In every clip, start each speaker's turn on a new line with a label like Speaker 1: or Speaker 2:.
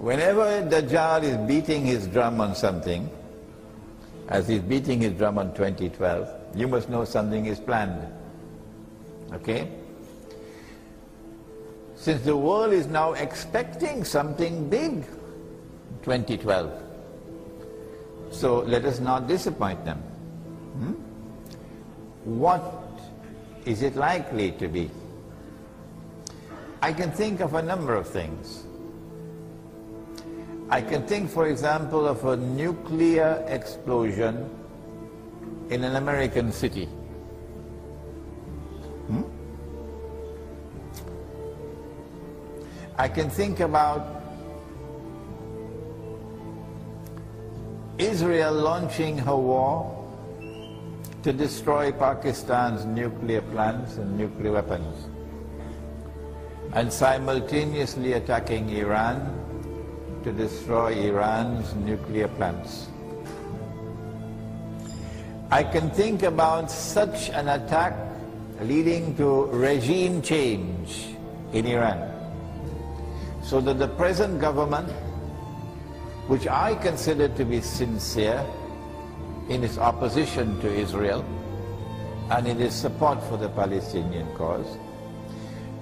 Speaker 1: Whenever Dajjal is beating his drum on something, as he's beating his drum on 2012, you must know something is planned. Okay? Since the world is now expecting something big, 2012, so let us not disappoint them. What is it likely to be? I can think of a number of things. I can think, for example, of a nuclear explosion in an American city. I can think about Israel launching her war to destroy Pakistan's nuclear plants and nuclear weapons, and simultaneously attacking Iran to destroy Iran's nuclear plants. I can think about such an attack leading to regime change in Iran, so that the present government, which I consider to be sincere in its opposition to Israel and in its support for the Palestinian cause,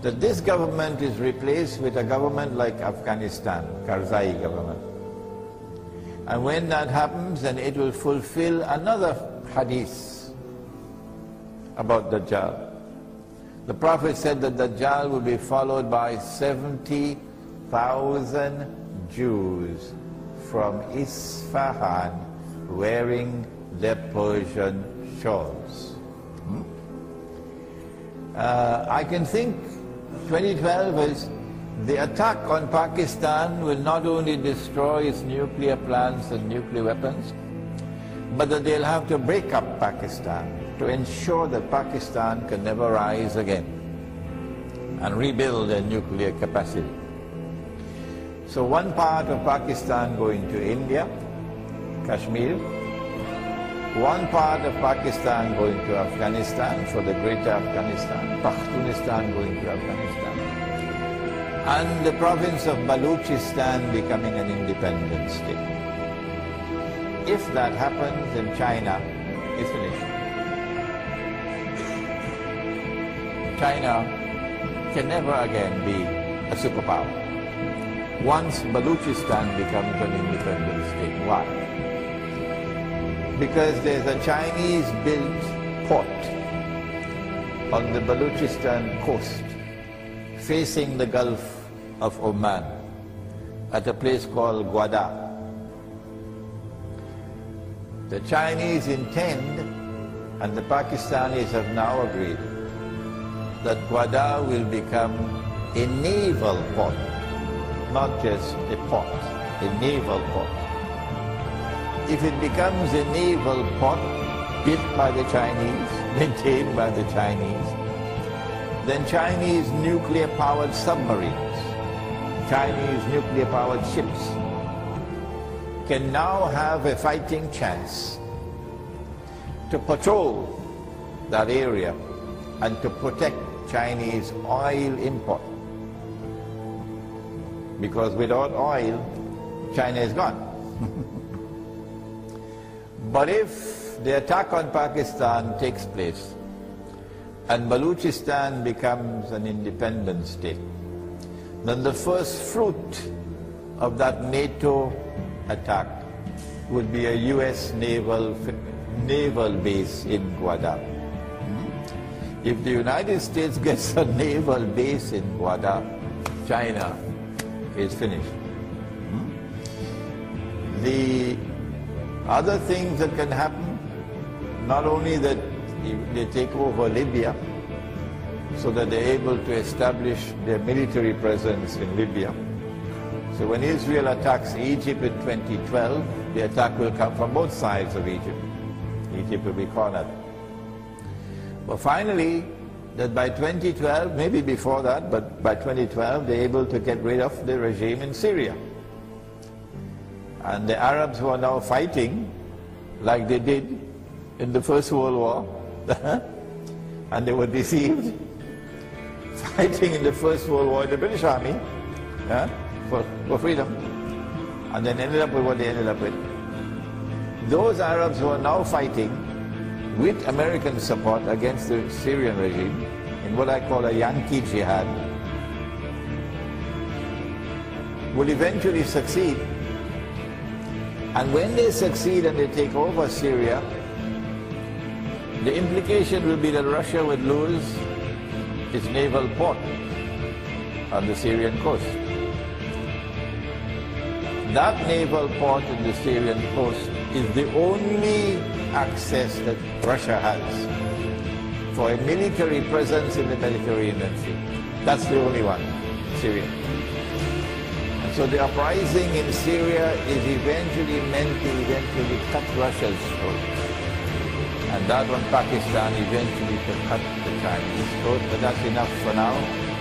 Speaker 1: that this government is replaced with a government like Afghanistan, Karzai government. And when that happens, then it will fulfill another hadith about Dajjal. The Prophet said that Dajjal will be followed by 70,000 Jews from Isfahan wearing their Persian shawls. I can think 2012 is the attack on Pakistan will not only destroy its nuclear plants and nuclear weapons, but that they'll have to break up Pakistan to ensure that Pakistan can never rise again and rebuild their nuclear capacity. So one part of Pakistan going to India, Kashmir, one part of Pakistan going to Afghanistan for the greater Afghanistan, Pakhtunistan going to Afghanistan, and the province of Balochistan becoming an independent state. If that happens, then China is finished. China can never again be a superpower once Balochistan becomes an independent state. Why? Because there's a Chinese-built port on the Balochistan coast facing the Gulf of Oman at a place called Gwadar. The Chinese intend, and the Pakistanis have now agreed, that Gwadar will become a naval port, not just a port, a naval port. If it becomes a naval port built by the Chinese, maintained by the Chinese, then Chinese nuclear-powered submarines, Chinese nuclear-powered ships can now have a fighting chance to patrol that area and to protect Chinese oil import. Because without oil, China is gone. But if the attack on Pakistan takes place and Balochistan becomes an independent state, then the first fruit of that NATO attack would be a US naval base in Gwadar. If the United States gets a naval base in Gwadar, China is finished. The other things that can happen, not only that they take over Libya so that they're able to establish their military presence in Libya. So when Israel attacks Egypt in 2012, the attack will come from both sides of Egypt. Egypt will be cornered. But finally, that by 2012, maybe before that, but by 2012, they're able to get rid of the regime in Syria. And the Arabs who are now fighting, like they did in the First World War, and they were deceived, fighting in the First World War in the British Army for freedom. and then ended up with what they ended up with. Those Arabs who are now fighting with American support against the Syrian regime in what I call a Yankee jihad will eventually succeed. And when they succeed and they take over Syria, the implication will be that Russia would lose its naval port on the Syrian coast. That naval port in the Syrian coast is the only access that Russia has for a military presence in the Mediterranean Sea. That's the only one, Syria. And so the uprising in Syria is eventually meant to cut Russia's throat. And that one, Pakistan eventually to cut the Chinese throat, but that's enough for now.